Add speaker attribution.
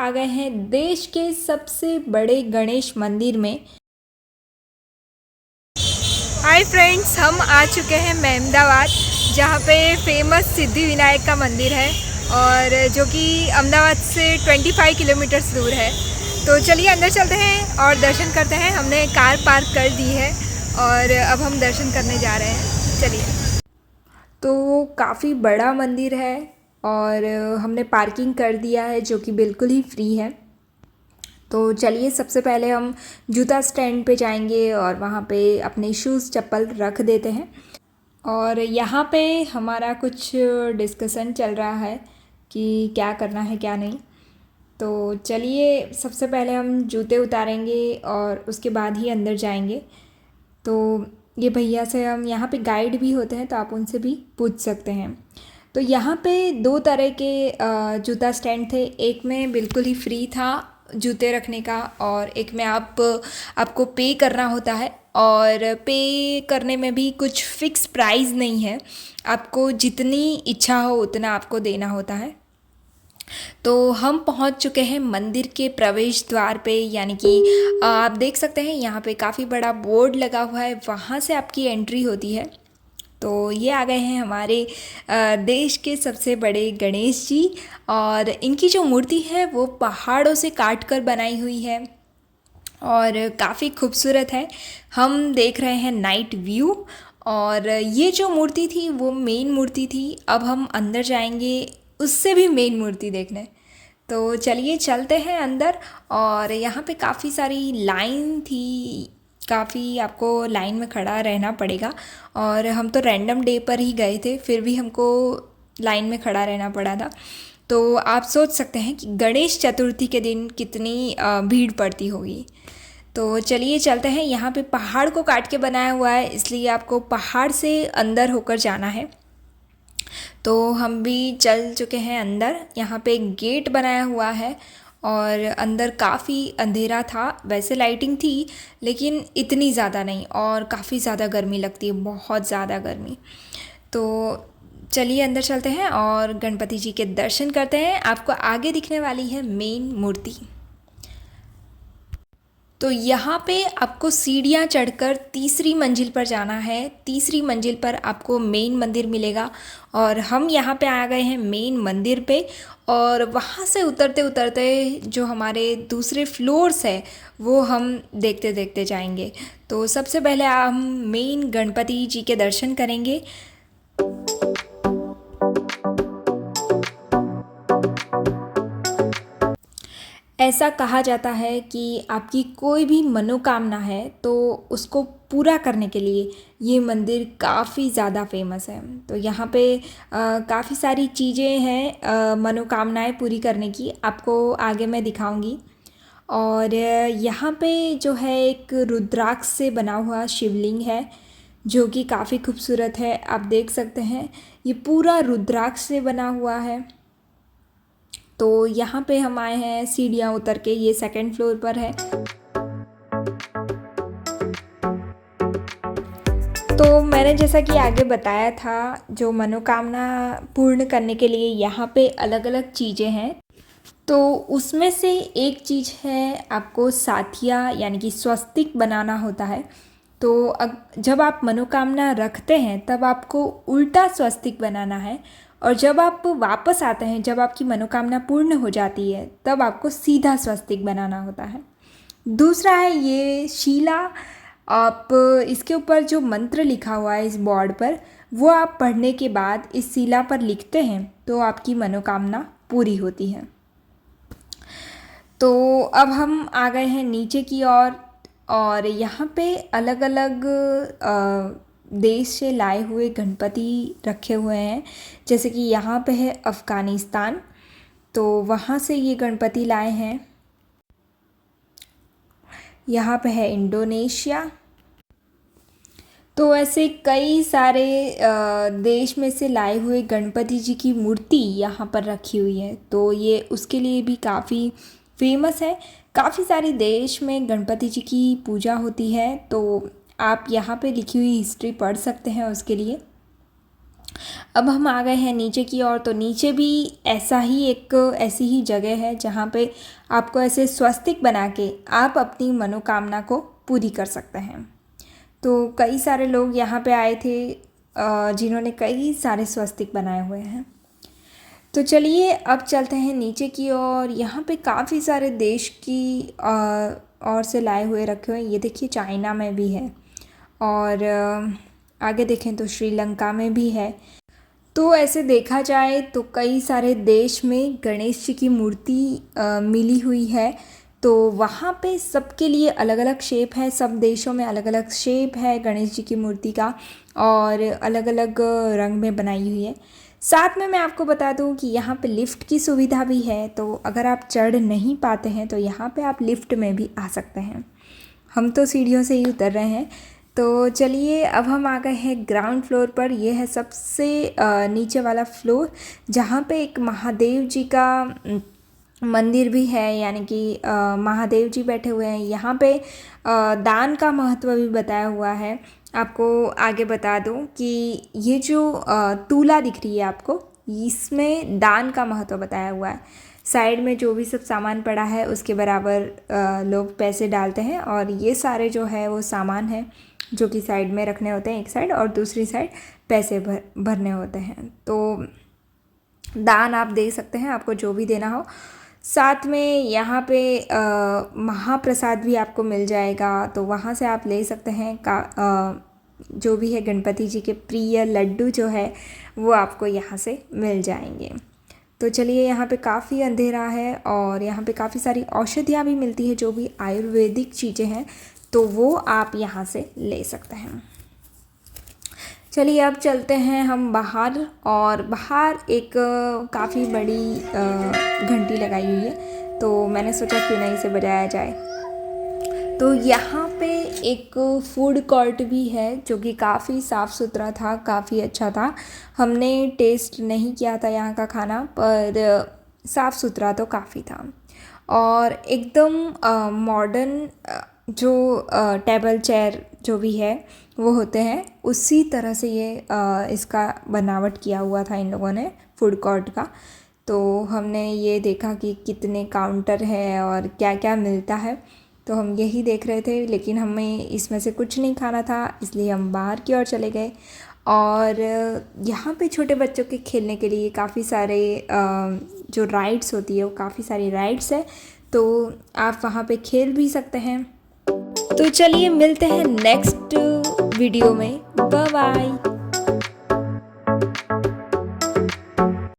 Speaker 1: आ गए हैं देश के सबसे बड़े गणेश मंदिर में। हाय फ्रेंड्स, हम आ चुके हैं अहमदाबाद, जहाँ पे फेमस सिद्धि विनायक का मंदिर है और जो कि अहमदाबाद से 25 किलोमीटर्स दूर है। तो चलिए अंदर चलते हैं और दर्शन करते हैं। हमने कार पार्क कर दी है और अब हम दर्शन करने जा रहे हैं। चलिए। तो काफ़ी बड़ा मंदिर है और हमने पार्किंग कर दिया है जो कि बिल्कुल ही फ्री है। तो चलिए, सबसे पहले हम जूता स्टैंड पे जाएंगे और वहाँ पे अपने शूज़ चप्पल रख देते हैं। और यहाँ पे हमारा कुछ डिस्कशन चल रहा है कि क्या करना है क्या नहीं। तो चलिए, सबसे पहले हम जूते उतारेंगे और उसके बाद ही अंदर जाएंगे। तो ये भैया से हम, यहाँ पे गाइड भी होते हैं तो आप उनसे भी पूछ सकते हैं। तो यहाँ पे दो तरह के जूता स्टैंड थे। एक में बिल्कुल ही फ्री था जूते रखने का और एक में आपको पे करना होता है। और पे करने में भी कुछ फिक्स प्राइस नहीं है, आपको जितनी इच्छा हो उतना आपको देना होता है। तो हम पहुंच चुके हैं मंदिर के प्रवेश द्वार पे, यानी कि आप देख सकते हैं यहाँ पे काफ़ी बड़ा बोर्ड लगा हुआ है, वहाँ से आपकी एंट्री होती है। तो ये आ गए हैं हमारे देश के सबसे बड़े गणेश जी। और इनकी जो मूर्ति है वो पहाड़ों से काट कर बनाई हुई है और काफ़ी खूबसूरत है। हम देख रहे हैं नाइट व्यू। और ये जो मूर्ति थी वो मेन मूर्ति थी। अब हम अंदर जाएंगे उससे भी मेन मूर्ति देखने। तो चलिए चलते हैं अंदर। और यहाँ पे काफ़ी सारी लाइन थी, काफ़ी आपको लाइन में खड़ा रहना पड़ेगा। और हम तो रैंडम डे पर ही गए थे, फिर भी हमको लाइन में खड़ा रहना पड़ा था। तो आप सोच सकते हैं कि गणेश चतुर्थी के दिन कितनी भीड़ पड़ती होगी। तो चलिए चलते हैं। यहाँ पे पहाड़ को काट के बनाया हुआ है, इसलिए आपको पहाड़ से अंदर होकर जाना है। तो हम भी चल चुके हैं अंदर। यहाँ पे एक गेट बनाया हुआ है और अंदर काफ़ी अंधेरा था। वैसे लाइटिंग थी लेकिन इतनी ज़्यादा नहीं, और काफ़ी ज़्यादा गर्मी लगती है, बहुत ज़्यादा गर्मी। तो चलिए अंदर चलते हैं और गणपति जी के दर्शन करते हैं। आपको आगे दिखने वाली है मेन मूर्ति। तो यहाँ पे आपको सीढ़ियाँ चढ़कर तीसरी मंजिल पर जाना है। तीसरी मंजिल पर आपको मेन मंदिर मिलेगा और हम यहाँ पे आ गए हैं मेन मंदिर पे। और वहाँ से उतरते उतरते जो हमारे दूसरे फ्लोर्स है वो हम देखते देखते जाएंगे। तो सबसे पहले हम मेन गणपति जी के दर्शन करेंगे। ऐसा कहा जाता है कि आपकी कोई भी मनोकामना है तो उसको पूरा करने के लिए ये मंदिर काफ़ी ज़्यादा फेमस है। तो यहाँ पे काफ़ी सारी चीज़ें हैं मनोकामनाएं पूरी करने की, आपको आगे मैं दिखाऊंगी। और यहाँ पे जो है एक रुद्राक्ष से बना हुआ शिवलिंग है जो कि काफ़ी खूबसूरत है। आप देख सकते हैं ये पूरा रुद्राक्ष से बना हुआ है। तो यहाँ पे हम आए हैं सीढ़ियाँ उतर के, ये सेकंड फ्लोर पर है। तो मैंने जैसा कि आगे बताया था, जो मनोकामना पूर्ण करने के लिए यहाँ पे अलग अलग चीज़ें हैं। तो उसमें से एक चीज़ है, आपको साथिया यानी कि स्वस्तिक बनाना होता है। तो जब आप मनोकामना रखते हैं तब आपको उल्टा स्वस्तिक बनाना है, और जब आप वापस आते हैं, जब आपकी मनोकामना पूर्ण हो जाती है, तब आपको सीधा स्वस्तिक बनाना होता है। दूसरा है ये शीला। आप इसके ऊपर जो मंत्र लिखा हुआ है इस बोर्ड पर, वो आप पढ़ने के बाद इस शिला पर लिखते हैं तो आपकी मनोकामना पूरी होती है। तो अब हम आ गए हैं नीचे की ओर। और यहाँ पे अलग अलग देश से लाए हुए गणपति रखे हुए हैं। जैसे कि यहाँ पे है अफ़गानिस्तान, तो वहाँ से ये गणपति लाए हैं। यहाँ पे है इंडोनेशिया। तो ऐसे कई सारे देश में से लाए हुए गणपति जी की मूर्ति यहाँ पर रखी हुई है। तो ये उसके लिए भी काफ़ी फेमस है। काफ़ी सारे देश में गणपति जी की पूजा होती है, तो आप यहाँ पे लिखी हुई हिस्ट्री पढ़ सकते हैं उसके लिए।
Speaker 2: अब हम आ गए हैं नीचे की ओर। तो नीचे भी ऐसी ही जगह है जहाँ पे आपको ऐसे स्वस्तिक बना के आप अपनी मनोकामना को पूरी कर सकते हैं। तो कई सारे लोग यहाँ पे आए थे जिन्होंने कई सारे स्वस्तिक बनाए हुए हैं। तो चलिए अब चलते हैं नीचे की ओर। यहाँ पे काफ़ी सारे देश की और से लाए हुए रखे हुए हैं। ये देखिए चाइना में भी है और आगे देखें तो श्रीलंका में भी है। तो ऐसे देखा जाए तो कई सारे देश में गणेश जी की मूर्ति मिली हुई है। तो वहाँ पे सबके लिए अलग अलग शेप है, सब देशों में अलग अलग शेप है गणेश जी की मूर्ति का और अलग अलग रंग में बनाई हुई है। साथ में मैं आपको बता दूं कि यहाँ पे लिफ्ट की सुविधा भी है। तो अगर आप चढ़ नहीं पाते हैं तो यहाँ पे आप लिफ्ट में भी आ सकते हैं। हम तो सीढ़ियों से ही उतर रहे हैं। तो चलिए अब हम आ गए हैं ग्राउंड फ्लोर पर। यह है सबसे नीचे वाला फ्लोर जहाँ पे एक महादेव जी का मंदिर भी है, यानी कि महादेव जी बैठे हुए हैं। यहाँ पे दान का महत्व भी बताया हुआ है। आपको आगे बता दूं कि ये जो तूला दिख रही है आपको, इसमें दान का महत्व बताया हुआ है। साइड में जो भी सब सामान पड़ा है उसके बराबर लोग पैसे डालते हैं और ये सारे जो है वो सामान है जो कि साइड में रखने होते हैं, एक साइड, और दूसरी साइड पैसे भरने होते हैं। तो दान आप दे सकते हैं, आपको जो भी देना हो। साथ में यहाँ पे महाप्रसाद भी आपको मिल जाएगा, तो वहाँ से आप ले सकते हैं जो भी है गणपति जी के प्रिय लड्डू जो है वो आपको यहाँ से मिल जाएंगे। तो चलिए यहाँ पे काफ़ी अंधेरा है और यहाँ पे काफ़ी सारी औषधियाँ भी मिलती है जो भी आयुर्वेदिक चीज़ें हैं, तो वो आप यहाँ से ले सकते हैं। चलिए अब चलते हैं हम बाहर, और बाहर एक काफ़ी बड़ी घंटी लगाई हुई है, तो मैंने सोचा क्यों नहीं इसे बजाया जाए। तो यहाँ पे एक फूड कोर्ट भी है जो कि काफ़ी साफ़ सुथरा था, काफ़ी अच्छा था। हमने टेस्ट नहीं किया था यहाँ का खाना, पर साफ़ सुथरा तो काफ़ी था। और एकदम मॉडर्न जो टेबल चेयर जो भी है वो होते हैं, उसी तरह से ये इसका बनावट किया हुआ था इन लोगों ने फूड कोर्ट का। तो हमने ये देखा कि कितने काउंटर है और क्या क्या मिलता है, तो हम यही देख रहे थे, लेकिन हमें इसमें से कुछ नहीं खाना था, इसलिए हम बाहर की ओर चले गए। और यहाँ पे छोटे बच्चों के खेलने के लिए काफ़ी सारे जो राइड्स होती है वो काफ़ी सारी राइड्स है, तो आप वहाँ पे खेल भी सकते हैं। तो चलिए मिलते हैं नेक्स्ट वीडियो में। Bye bye.